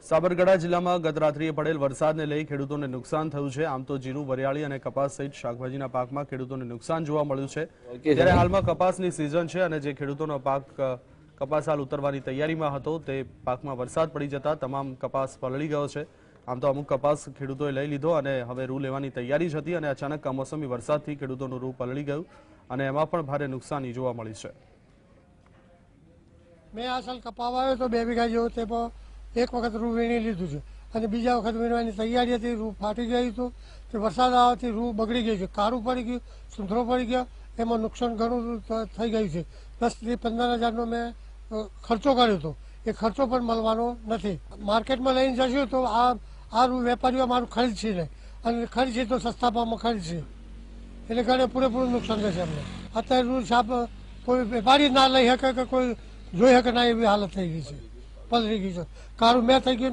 સાબરકાંઠા જિલ્લામાં ગત રાત્રિએ પડેલ વરસાદને લઈ ખેડૂતોને નુકસાન થયું છે। આમ તો જીરું, વરિયાળી અને કપાસ સહિત શાકભાજીના પાકમાં ખેડૂતોને નુકસાન જોવા મળ્યું છે। ત્યારે હાલમાં કપાસની સિઝન છે અને જે ખેડૂતોનો પાક કપાસ હાલ ઉતરવાની તૈયારીમાં હતો તે પાકમાં વરસાદ પડી જતા તમામ કપાસ પલળી ગયો છે। આમ તો અમુક કપાસ ખેડૂતોએ લઈ લીધો અને હવે રૂ લેવાની તૈયારી જ હતી અને અચાનક કમોસમી વરસાદથી ખેડૂતોનું રૂ પલળી ગયું અને એમાં પણ ભારે નુકસાની જોવા મળી છે। મેં આ સાલ કપાવા આવ્યો તો 2 વીઘા જેવો, તે એક વખત રૂ વીણી લીધું છે અને બીજા વખત વીણવાની તૈયારી હતી। રૂ ફાટી ગયું હતું, તે વરસાદ આવવાથી રૂ બગડી ગયું છે, કાળું પડી ગયું, સુંથરો પડી ગયો, એમાં નુકસાન ઘણું થઈ ગયું છે। 10 થી 15 હજારનો મેં ખર્ચો કર્યો હતો, એ ખર્ચો પણ મળવાનો નથી। માર્કેટમાં લઈને જશું તો આ રૂ વેપારીઓ મારું ખરીદશે નહીં અને ખરીદશે તો સસ્તા ભાવમાં ખરીદશે, એટલે ઘણે પૂરેપૂરું નુકસાન થશે અમને। અત્યારે રૂ સાપ કોઈ વેપારી ના લઈ શકે કે કોઈ જોઈ શકે ના એવી હાલત થઈ ગઈ છે, પલળી ગઈ છે, કાળું મેં થઈ ગયું।